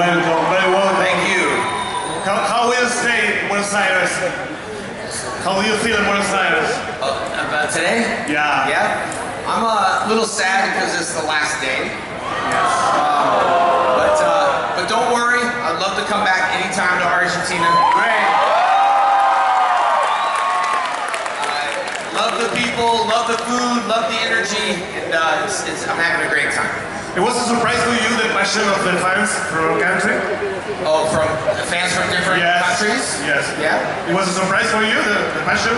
welcome, very welcome. Thank you. How will you stay in Buenos Aires? How do you feel in Buenos Aires? About today? Yeah. Yeah? I'm a little sad because it's the last day. Yes. But don't worry, I'd love to come back anytime to Argentina. Great. Love the people, love the food, love the energy, and I'm having a great time. It was a surprise for you, the passion of the fans from our country? Oh, from the fans from different countries? Yes. Yeah? It was a surprise for you, the passion?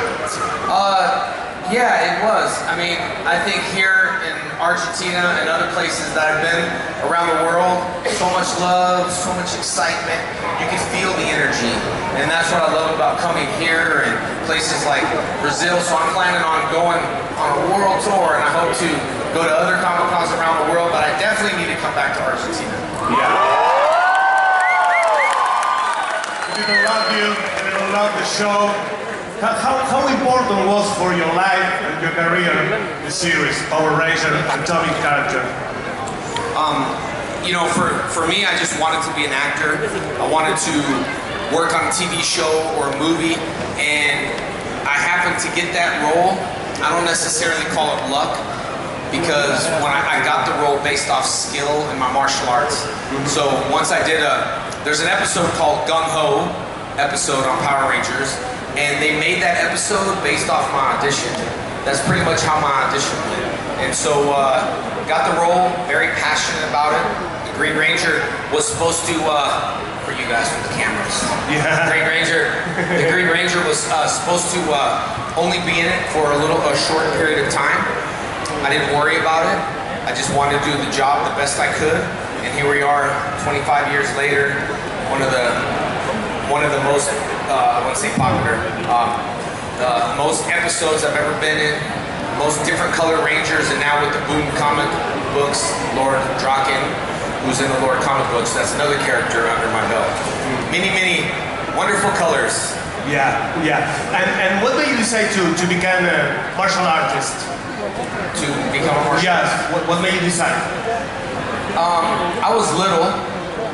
Yeah, it was. I mean, I think here in Argentina and other places that I've been around the world, so much love, so much excitement. You can feel the energy. And that's what I love about coming here and places like Brazil. So I'm planning on going on a world tour, and I hope to go to other Comic-Cons around the world, but I definitely need to come back to Argentina. Yeah. People love you, people love the show. How important was for your life and your career the series, Power Ranger and Atomic character? You know, for me, I just wanted to be an actor. I wanted to work on a TV show or a movie, and I happened to get that role. I don't necessarily call it luck, because when I got the role based off skill in my martial arts. So once I did there's an episode called Gung Ho episode on Power Rangers, and they made that episode based off my audition. That's pretty much how my audition went. And so got the role, very passionate about it. The Green Ranger was supposed to, for you guys with the cameras, Yeah. the Green Ranger was supposed to only be in it for a short period of time. I didn't worry about it. I just wanted to do the job the best I could, and here we are, 25 years later. One of the most, I wouldn't say popular, most episodes I've ever been in, most different color Rangers, and now with the Boom comic books, Lord Draken, who's in the Lord comic books. That's another character under my belt. Many wonderful colors. Yeah, yeah. And what made you decide to become a martial artist? To become a martial artist? Yes, what made you decide? I was little,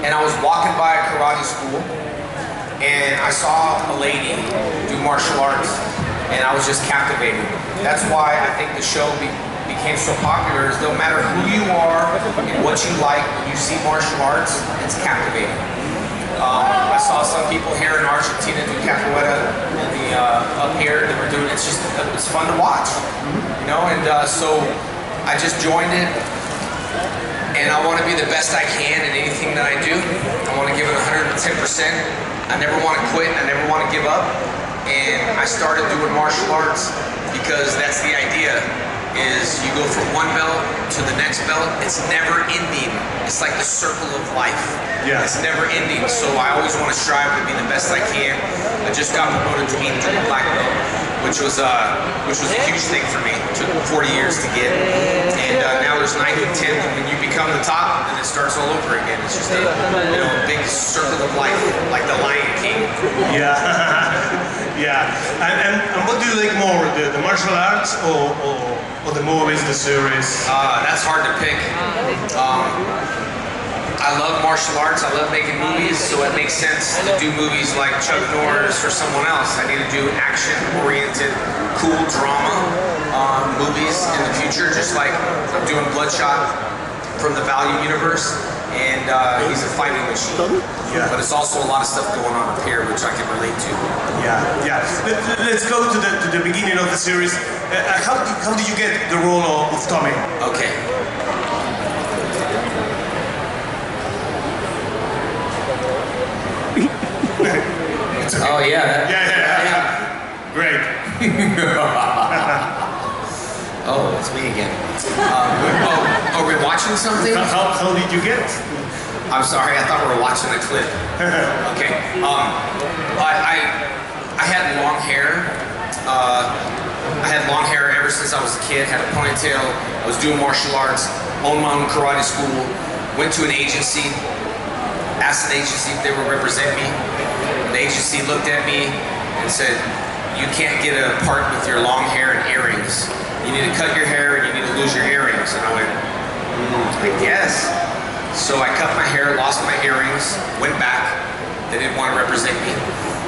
and I was walking by a karate school, and I saw a lady do martial arts, and I was just captivated. That's why I think the show became so popular, is no matter who you are and what you like, when you see martial arts, it's captivating. I saw some people here in Argentina do capoeira, up here, they were doing it. It's fun to watch, you know, and so I just joined it. And I want to be the best I can in anything that I do. I want to give it 110%. I never want to quit. I never want to give up. And I started doing martial arts because that's the idea, is you go from one belt to the next belt. It's never ending. It's like the circle of life. Yeah. It's never ending. So I always want to strive to be the best I can. I just got promoted to 8th black belt, which was a huge thing for me. It took 40 years to get, and now there's 9th and 10th. And when you become the top, then it starts all over again. It's just a big circle of life, like the Lion King. Yeah, yeah. And what do you like more, the martial arts or the movies, the series? That's hard to pick. I love martial arts, I love making movies, so it makes sense to do movies like Chuck Norris or someone else. I need to do action-oriented, cool drama movies in the future, just like I'm doing Bloodshot from the Value universe, and he's a fighting machine. Yeah. But it's also a lot of stuff going on up here, which I can relate to. Yeah, yeah. Let's go to the beginning of the series. How did you get the role of Tommy? Okay. Oh yeah. Yeah. Great. Oh, it's me again. Are we watching something? How did you get? I'm sorry, I thought we were watching a clip. Okay. I had long hair. I had long hair ever since I was a kid. Had a ponytail. I was doing martial arts. Owned my own karate school. Went to an agency. Asked an agency if they would represent me. The agency looked at me and said, "You can't get a part with your long hair and earrings. You need to cut your hair and you need to lose your earrings." And I went, I guess. So I cut my hair, lost my earrings, went back. They didn't want to represent me.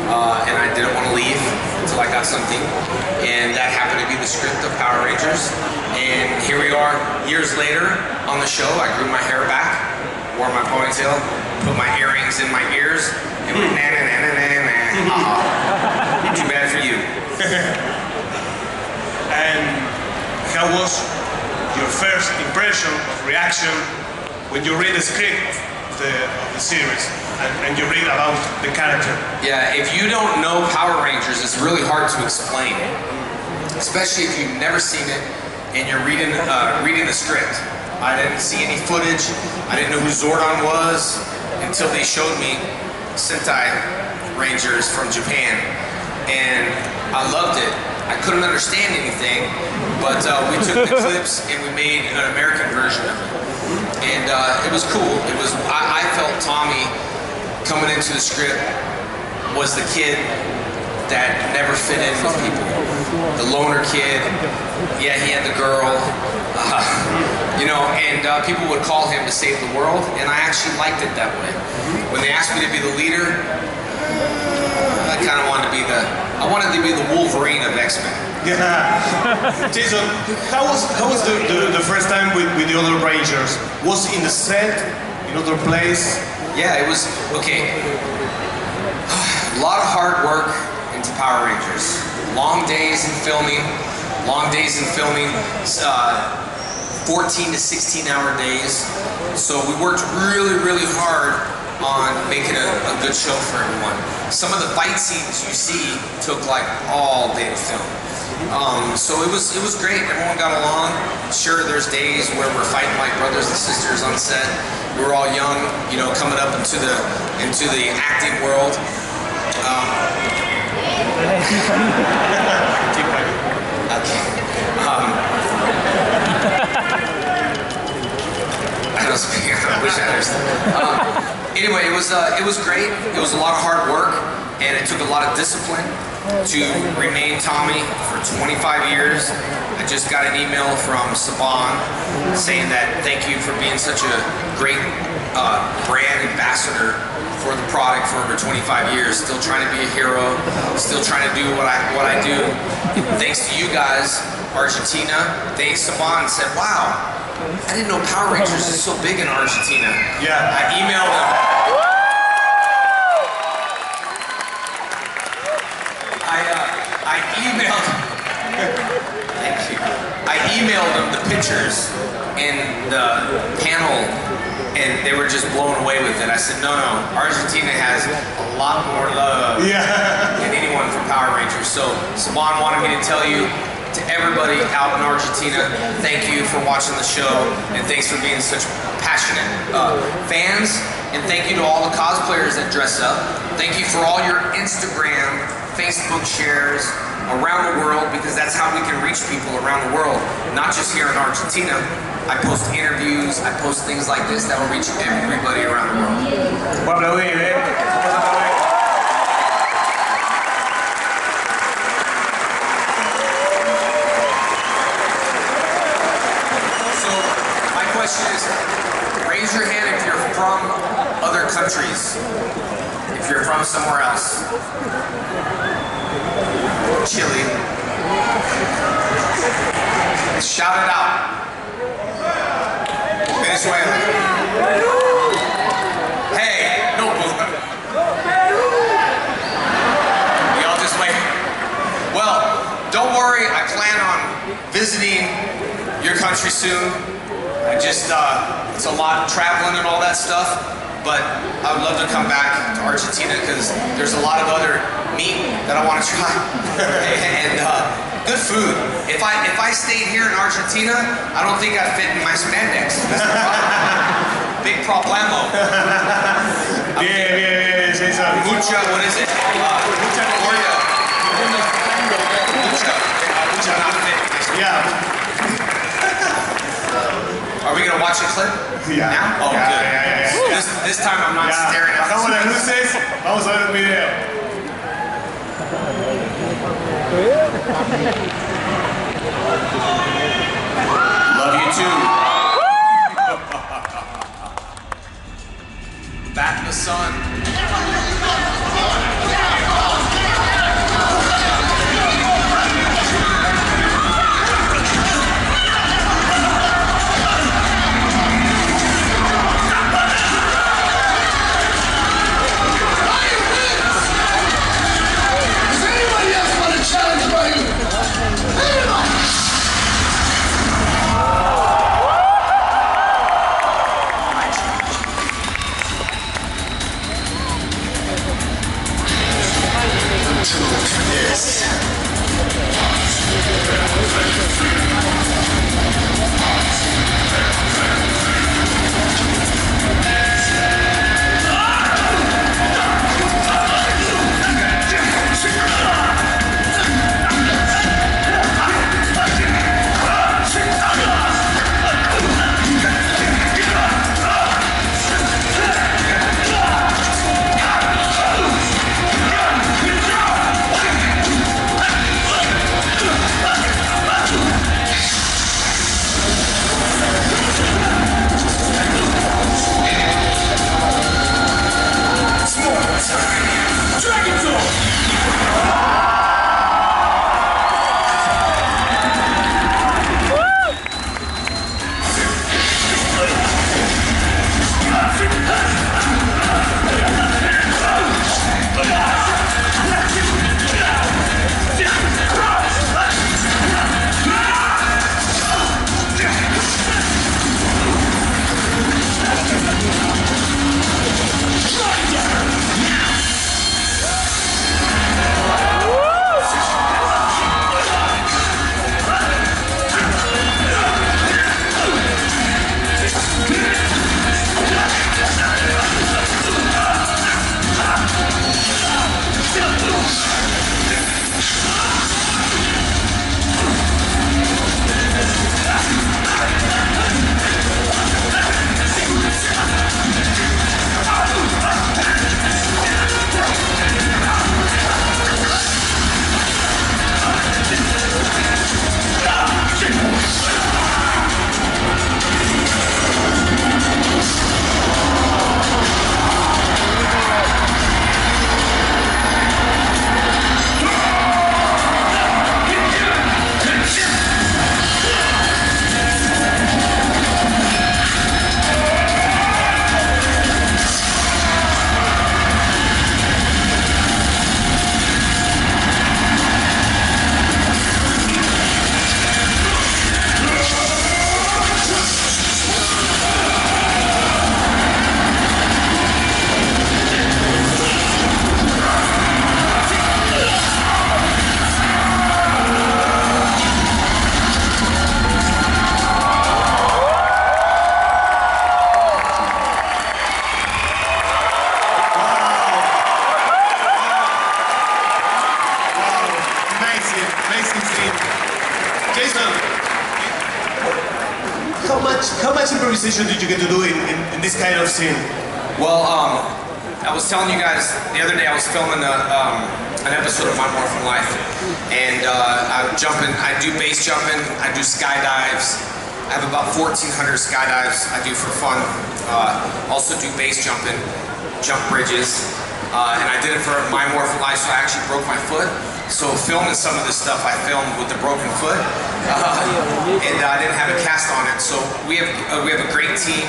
And I didn't want to leave until I got something. And that happened to be the script of Power Rangers. And here we are, years later, on the show. I grew my hair back, wore my ponytail, put my earrings in my ears, and went na-na-na-na-na-na. Too bad for you. And how was your first impression of reaction when you read the script of the series and you read about the character? Yeah, if you don't know Power Rangers, it's really hard to explain, especially if you've never seen it and you're reading the script. I didn't see any footage. I didn't know who Zordon was until they showed me Sentai Rangers from Japan, and I loved it. I couldn't understand anything, but we took the clips and we made an American version of it. And it was cool. I felt Tommy coming into the script was the kid that never fit in with people. The loner kid. Yeah, he had the girl. You know, and people would call him to save the world, and I actually liked it that way. When they asked me to be the leader, I kind of wanted to be I wanted to be the Wolverine of X-Men. Yeah. Jason, how was the first time with the other Rangers? Was it in the set, in other place? Yeah, it was, okay. A lot of hard work into Power Rangers. Long days in filming, 14 to 16 hour days. So we worked really, really hard on making a good show for everyone. Some of the fight scenes you see took like all day to film. So it was great. Everyone got along. Sure, there's days where we're fighting like brothers and sisters on set. We were all young, you know, coming up into the acting world. I wish I understood. Anyway, it was great. It was a lot of hard work, and it took a lot of discipline to remain Tommy for 25 years. I just got an email from Saban saying that thank you for being such a great brand ambassador for the product for over 25 years. Still trying to be a hero. Still trying to do what I do. Thanks to you guys, Argentina. Saban said, wow. I didn't know Power Rangers is so big in Argentina. Yeah. I emailed them. I emailed. Thank you. I emailed them the pictures in the panel, and they were just blown away with it. I said, no, Argentina has a lot more love than anyone from Power Rangers. So Saban wanted me to tell you, to everybody out in Argentina, thank you for watching the show, and thanks for being such passionate fans, and thank you to all the cosplayers that dress up. Thank you for all your Instagram, Facebook shares around the world, because that's how we can reach people around the world, not just here in Argentina. I post interviews, I post things like this that will reach everybody around the world. Raise your hand if you're from other countries, if you're from somewhere else. Chile. Shout it out. Venezuela. Hey, no movement. Y'all just wait. Well, don't worry, I plan on visiting your country soon. It's a lot of traveling and all that stuff, but I would love to come back to Argentina because there's a lot of other meat that I want to try and good food. If I stayed here in Argentina, I don't think I'd fit in my spandex. That's the problem. Big problemo. Yeah. Mucha, what is it? Mucha gloria. Mucha not fit. Yeah. Are we gonna watch a clip? Yeah. Now? Oh, good. This time I'm not staring at Acabo las luces, vamos a ver un video. Love you too. sun. How much improvisation did you get to do in this kind of scene? Well, I was telling you guys the other day I was filming an episode of My Morphin Life, and I do base jumping, I do skydives. I have about 1,400 skydives I do for fun. Also do base jumping, jump bridges, and I did it for My Morphin Life, so I actually broke my foot. So filming some of this stuff I filmed with the broken foot, and I didn't have a cast on it. So we have a great team,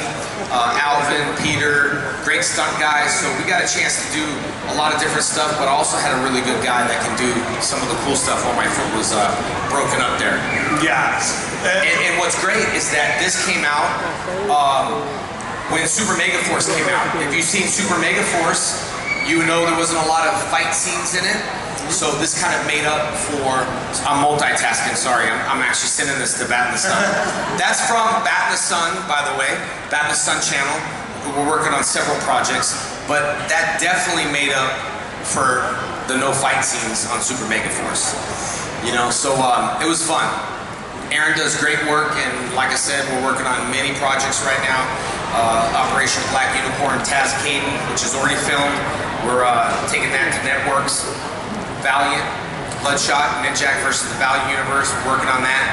Alvin, Peter, great stunt guys. So we got a chance to do a lot of different stuff, but I also had a really good guy that can do some of the cool stuff while my foot was broken up there. Yeah. And what's great is that this came out when Super Mega Force came out. If you've seen Super Mega Force, you know there wasn't a lot of fight scenes in it. So this kind of made up for, I'm multitasking, sorry, I'm actually sending this to Bat in the Sun. That's from Bat in the Sun, by the way, Bat in the Sun channel. We're working on several projects, but that definitely made up for the no fight scenes on Super Mega Force. You know, so it was fun. Aaron does great work, and like I said, we're working on many projects right now. Operation Black Unicorn, Taz Caden, which is already filmed. We're taking that to networks. Valiant, Bloodshot, Ninjak versus the Valiant Universe, working on that,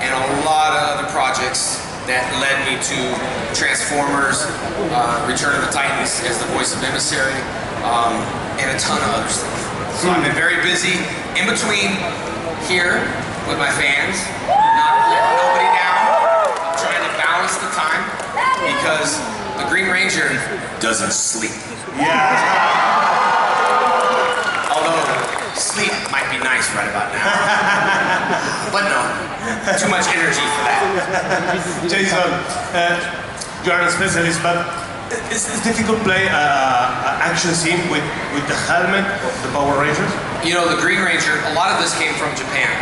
and a lot of other projects that led me to Transformers, Return of the Titans as the voice of Emissary, and a ton of other stuff. So I've been very busy in between here with my fans, not letting nobody down. I'm trying to balance the time because the Green Ranger doesn't sleep. Yeah. Although sleep might be nice right about now. But no, too much energy for that. Jason, you are a specialist, but it's difficult to play an action scene with the helmet of the Power Rangers? You know, the Green Ranger, a lot of this came from Japan.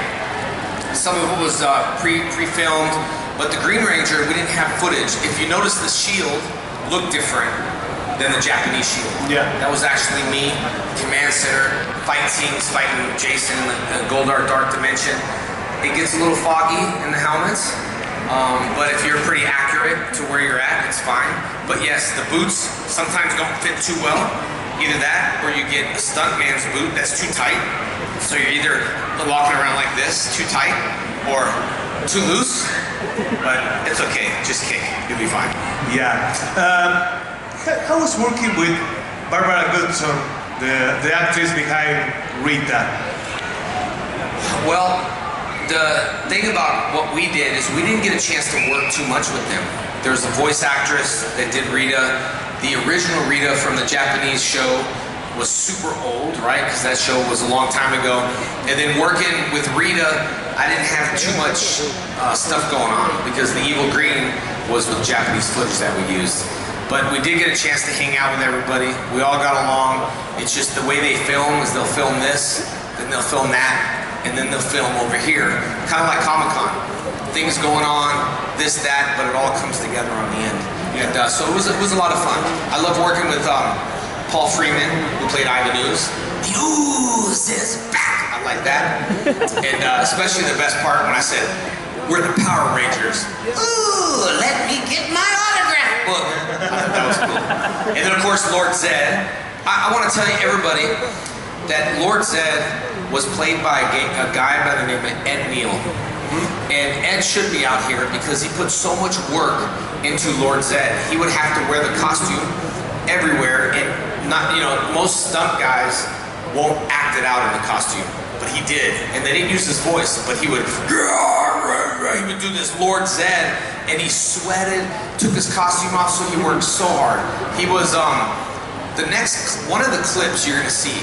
Some of it was pre-filmed, but the Green Ranger, we didn't have footage. If you notice, the shield looked different than the Japanese shield. Yeah. That was actually me, command center, fight scenes, fighting Jason in the Goldar Dark Dimension. It gets a little foggy in the helmets, but if you're pretty accurate to where you're at, it's fine. But yes, the boots sometimes don't fit too well. Either that, or you get a stuntman's boot that's too tight. So you're either walking around like this, too tight, or too loose. But it's okay, just kick, you'll be fine. Yeah. How was working with Barbara Goodson, the actress behind Rita? Well, the thing about what we did is we didn't get a chance to work too much with them. There's a voice actress that did Rita. The original Rita from the Japanese show was super old, right? Because that show was a long time ago. And then working with Rita, I didn't have too much stuff going on because the Evil Green was with Japanese footage that we used. But we did get a chance to hang out with everybody. We all got along. It's just the way they film is they'll film this, then they'll film that, and then they'll film over here. Kind of like Comic-Con. Things going on, this, that, but it all comes together on the end. And so it was a lot of fun. I love working with Paul Freeman, who played Ivan Ooze. The Ooze is back! I like that. And especially the best part when I said, we're the Power Rangers. Ooh, let me get my autograph book. I thought that was cool. And then of course, Lord Zed. I want to tell you, everybody, that Lord Zed was played by a guy by the name of Ed Neal. And Ed should be out here because he put so much work into Lord Zed. He would have to wear the costume everywhere, and not, you know, most stunt guys won't act it out in the costume, but he did. And they didn't use his voice, but he would do this Lord Zed, and he sweated, took his costume off, so he worked so hard. He was one of the clips you're gonna see.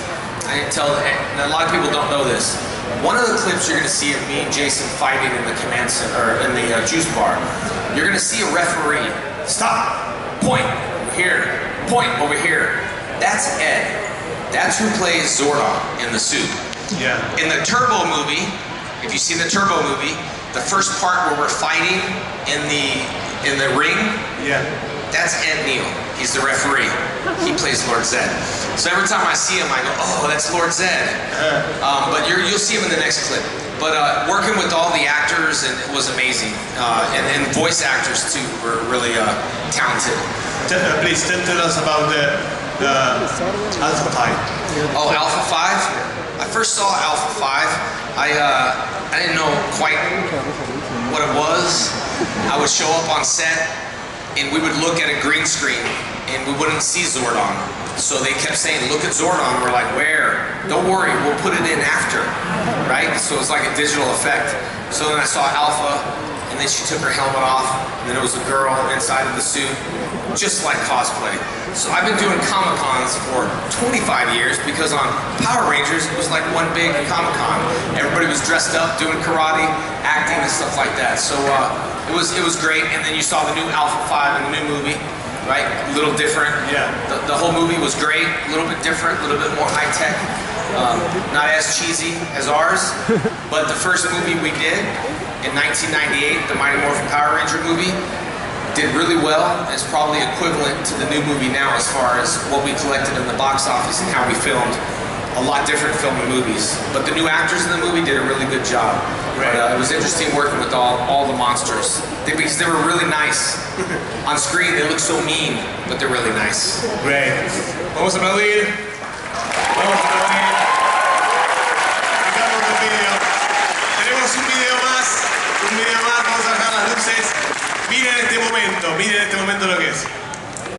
I didn't tell, and a lot of people don't know this. One of the clips you're going to see of me and Jason fighting in the command center, or in the juice bar, you're going to see a referee. Stop! Point over here. Point over here. That's Ed. That's who plays Zordon in the suit. Yeah. In the Turbo movie, if you see the Turbo movie, the first part where we're fighting in the ring, yeah, that's Ed Neal. He's the referee. He plays Lord Zed. So every time I see him, I go, oh, that's Lord Zed. But you'll see him in the next clip. But working with all the actors was amazing. And voice actors, too, were really talented. Please tell us about the Alpha 5. Oh, Alpha 5? I first saw Alpha 5. I didn't know quite what it was. I would show up on set, and we would look at a green screen, and we wouldn't see Zordon. So they kept saying, look at Zordon. We're like, where? Don't worry, we'll put it in after, right? So it's like a digital effect. So then I saw Alpha, and then she took her helmet off, and then it was a girl inside of the suit, just like cosplay. So I've been doing Comic-Cons for 25 years because on Power Rangers, it was like one big Comic-Con. Everybody was dressed up, doing karate, acting, and stuff like that. So it was great. And then you saw the new Alpha 5 in the new movie, right? A little different. Yeah. The whole movie was great, a little bit different, a little bit more high-tech. Not as cheesy as ours, but the first movie we did in 1998, the Mighty Morphin Power Ranger movie, did really well. It's probably equivalent to the new movie now as far as what we collected in the box office and how we filmed. A lot different filming movies. But the new actors in the movie did a really good job. Right. But, it was interesting working with all the monsters. Because they were really nice. On screen, they look so mean, but they're really nice. Great. Vamos a aplaudir. Vamos a aplaudir. Acabamos el video. Tenemos un video más. Vamos a bajar las luces. miren este momento lo que es.